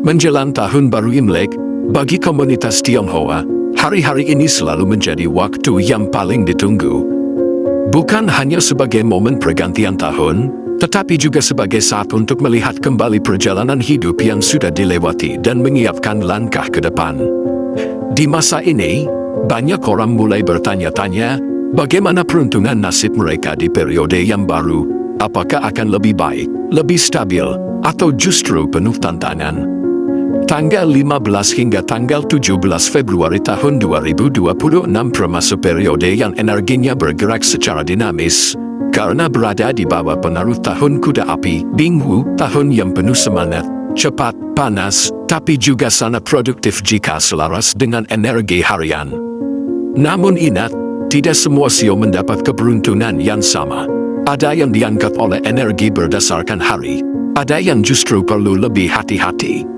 Menjelang Tahun Baru Imlek, bagi komunitas Tionghoa, hari-hari ini selalu menjadi waktu yang paling ditunggu. Bukan hanya sebagai momen pergantian tahun, tetapi juga sebagai saat untuk melihat kembali perjalanan hidup yang sudah dilewati dan menyiapkan langkah ke depan. Di masa ini, banyak orang mulai bertanya-tanya, bagaimana peruntungan nasib mereka di periode yang baru? Apakah akan lebih baik, lebih stabil, atau justru penuh tantangan? Tanggal 15 hingga tanggal 17 Februari tahun 2026 termasuk periode yang energinya bergerak secara dinamis, karena berada di bawah pengaruh tahun kuda api, Binghu, tahun yang penuh semangat, cepat, panas, tapi juga sangat produktif jika selaras dengan energi harian. Namun ingat, tidak semua sio mendapat keberuntungan yang sama. Ada yang diangkat oleh energi berdasarkan hari, ada yang justru perlu lebih hati-hati.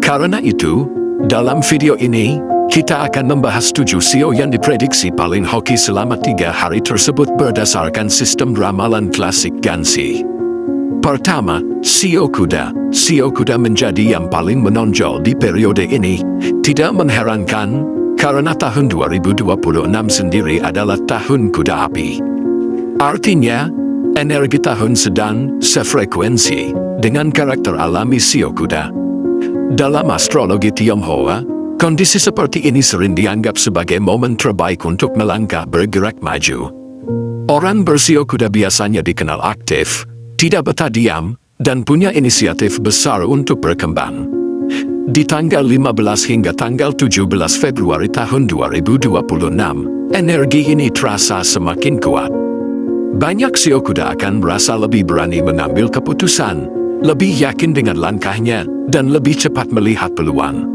Karena itu, dalam video ini, kita akan membahas 7 sio yang diprediksi paling hoki selama 3 hari tersebut berdasarkan sistem ramalan klasik Gansi. Pertama, sio kuda. Sio kuda menjadi yang paling menonjol di periode ini. Tidak mengherankan, karena tahun 2026 sendiri adalah tahun kuda api. Artinya, energi tahun sedang sefrekuensi dengan karakter alami sio kuda. Dalam astrologi Tionghoa, kondisi seperti ini sering dianggap sebagai momen terbaik untuk melangkah bergerak maju. Orang bersio kuda biasanya dikenal aktif, tidak betah diam, dan punya inisiatif besar untuk berkembang. Di tanggal 15 hingga tanggal 17 Februari tahun 2026, energi ini terasa semakin kuat. Banyak sio kuda akan merasa lebih berani mengambil keputusan, lebih yakin dengan langkahnya, dan lebih cepat melihat peluang.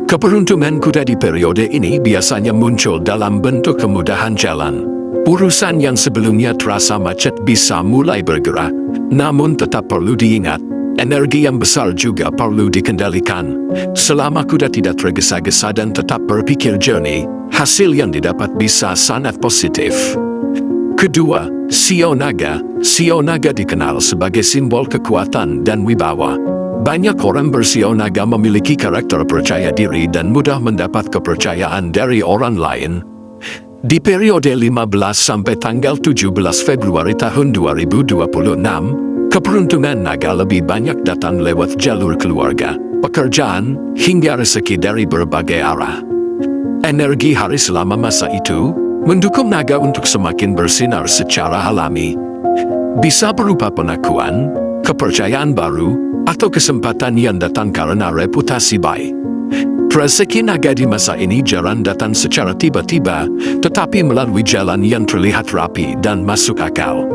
Keberuntungan kuda di periode ini biasanya muncul dalam bentuk kemudahan jalan. Urusan yang sebelumnya terasa macet bisa mulai bergerak, namun tetap perlu diingat, energi yang besar juga perlu dikendalikan. Selama kuda tidak tergesa-gesa dan tetap berpikir jernih, hasil yang didapat bisa sangat positif. Kedua, sio naga. Sio naga dikenal sebagai simbol kekuatan dan wibawa. Banyak orang bersio naga memiliki karakter percaya diri dan mudah mendapat kepercayaan dari orang lain. Di periode 15 sampai tanggal 17 Februari tahun 2026, keberuntungan naga lebih banyak datang lewat jalur keluarga, pekerjaan, hingga rezeki dari berbagai arah. Energi hari selama masa itu mendukung naga untuk semakin bersinar secara alami. Bisa berupa pengakuan, kepercayaan baru, atau kesempatan yang datang karena reputasi baik. Rezeki naga di masa ini jarang datang secara tiba-tiba, tetapi melalui jalan yang terlihat rapi dan masuk akal.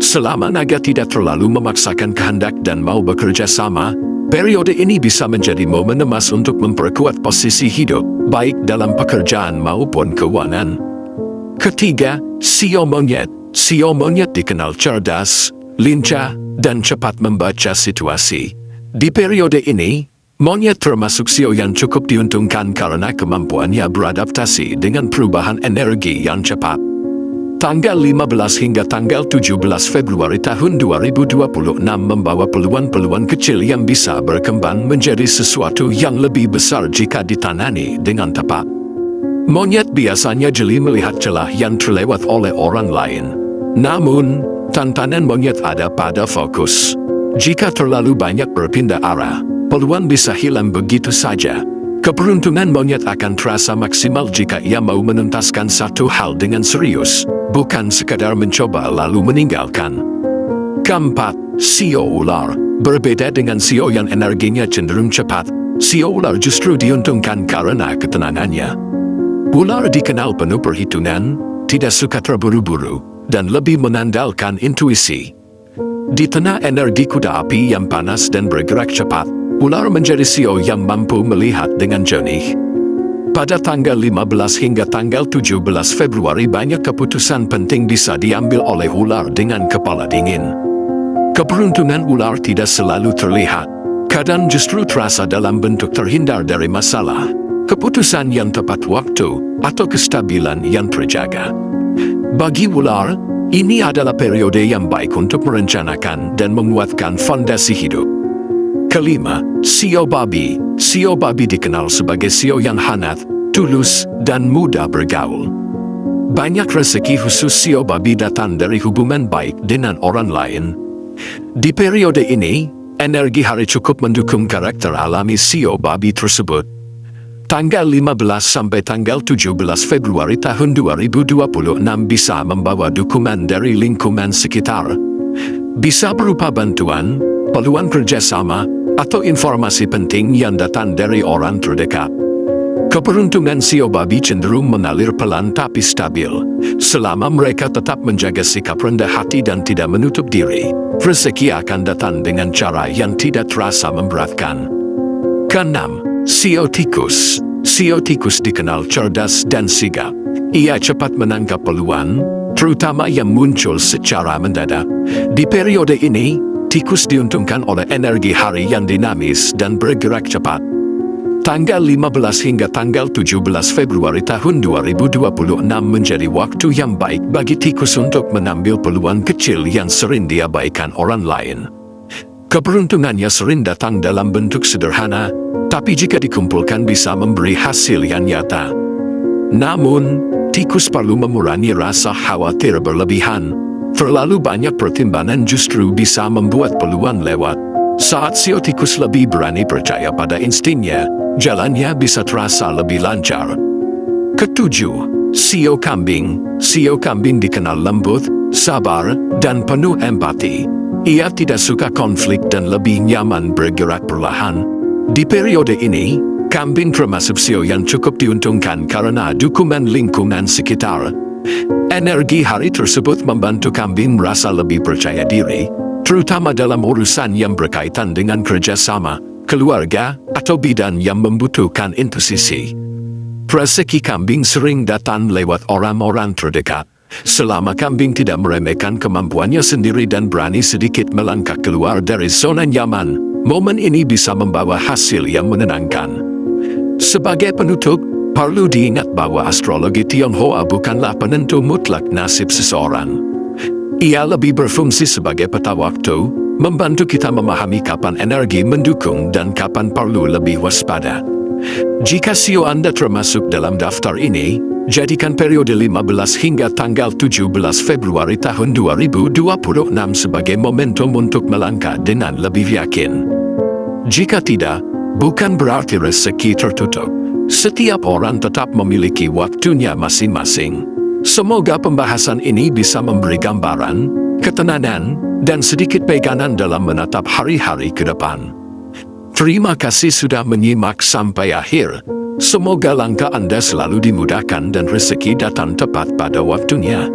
Selama naga tidak terlalu memaksakan kehendak dan mau bekerja sama, periode ini bisa menjadi momen emas untuk memperkuat posisi hidup, baik dalam pekerjaan maupun keuangan. Ketiga, sio monyet. Sio monyet dikenal cerdas, lincah, dan cepat membaca situasi. Di periode ini, monyet termasuk sio yang cukup diuntungkan karena kemampuannya beradaptasi dengan perubahan energi yang cepat. Tanggal 15 hingga tanggal 17 Februari tahun 2026 membawa peluang-peluang kecil yang bisa berkembang menjadi sesuatu yang lebih besar jika ditangani dengan tepat. Monyet biasanya jeli melihat celah yang terlewat oleh orang lain. Namun, tantangan monyet ada pada fokus. Jika terlalu banyak berpindah arah, peluang bisa hilang begitu saja. Keberuntungan monyet akan terasa maksimal jika ia mau menuntaskan satu hal dengan serius, bukan sekadar mencoba lalu meninggalkan. Keempat, sio ular. Berbeda dengan sio yang energinya cenderung cepat, sio ular justru diuntungkan karena ketenangannya. Ular dikenal penuh perhitungan, tidak suka terburu-buru, dan lebih mengandalkan intuisi. Di tengah energi kuda api yang panas dan bergerak cepat, ular menjadi sio yang mampu melihat dengan jernih. Pada tanggal 15 hingga tanggal 17 Februari banyak keputusan penting bisa diambil oleh ular dengan kepala dingin. Keberuntungan ular tidak selalu terlihat, kadang justru terasa dalam bentuk terhindar dari masalah, keputusan yang tepat waktu, atau kestabilan yang terjaga. Bagi ular, ini adalah periode yang baik untuk merencanakan dan menguatkan fondasi hidup. Kelima, CEO Bobby. CEO Bobby dikenal sebagai CEO yang hangat, tulus, dan mudah bergaul. Banyak rezeki khusus CEO Bobby datang dari hubungan baik dengan orang lain. Di periode ini, energi hari cukup mendukung karakter alami CEO Bobby tersebut. Tanggal 15 sampai tanggal 17 Februari tahun 2026 bisa membawa dukungan dari lingkungan sekitar. Bisa berupa bantuan, peluang kerjasama, atau informasi penting yang datang dari orang terdekat. Keberuntungan CEO Bobby cenderung mengalir pelan tapi stabil. Selama mereka tetap menjaga sikap rendah hati dan tidak menutup diri, rezeki akan datang dengan cara yang tidak terasa memberatkan. Keenam, CEO Tikus. CEO Tikus dikenal cerdas dan sigap. Ia cepat menangkap peluang, terutama yang muncul secara mendadak. Di periode ini, Tikus diuntungkan oleh energi hari yang dinamis dan bergerak cepat. Tanggal 15 hingga tanggal 17 Februari tahun 2026 menjadi waktu yang baik bagi Tikus untuk mengambil peluang kecil yang sering diabaikan orang lain. Keberuntungannya sering datang dalam bentuk sederhana, tapi jika dikumpulkan bisa memberi hasil yang nyata. Namun, Tikus perlu mengurangi rasa khawatir berlebihan. Terlalu banyak pertimbangan justru bisa membuat peluang lewat. Saat CEO Tikus lebih berani percaya pada instingnya, jalannya bisa terasa lebih lancar. Ketujuh, CEO Kambing. CEO Kambing dikenal lembut, sabar, dan penuh empati. Ia tidak suka konflik dan lebih nyaman bergerak perlahan. Di periode ini, Kambing termasuk CEO yang cukup diuntungkan karena dukungan lingkungan sekitar. Energi hari tersebut membantu Kambing merasa lebih percaya diri, terutama dalam urusan yang berkaitan dengan kerjasama, keluarga, atau bidang yang membutuhkan intuisi. Rezeki Kambing sering datang lewat orang-orang terdekat. Selama Kambing tidak meremehkan kemampuannya sendiri dan berani sedikit melangkah keluar dari zona nyaman, momen ini bisa membawa hasil yang menenangkan. Sebagai penutup, perlu diingat bahwa astrologi Tionghoa bukanlah penentu mutlak nasib seseorang. Ia lebih berfungsi sebagai peta waktu, membantu kita memahami kapan energi mendukung dan kapan perlu lebih waspada. Jika CEO Anda termasuk dalam daftar ini, jadikan periode 15 hingga tanggal 17 Februari tahun 2026 sebagai momentum untuk melangkah dengan lebih yakin. Jika tidak, bukan berarti rezeki tertutup. Setiap orang tetap memiliki waktunya masing-masing. Semoga pembahasan ini bisa memberi gambaran, ketenangan, dan sedikit pegangan dalam menatap hari-hari ke depan. Terima kasih sudah menyimak sampai akhir. Semoga langkah Anda selalu dimudahkan dan rezeki datang tepat pada waktunya.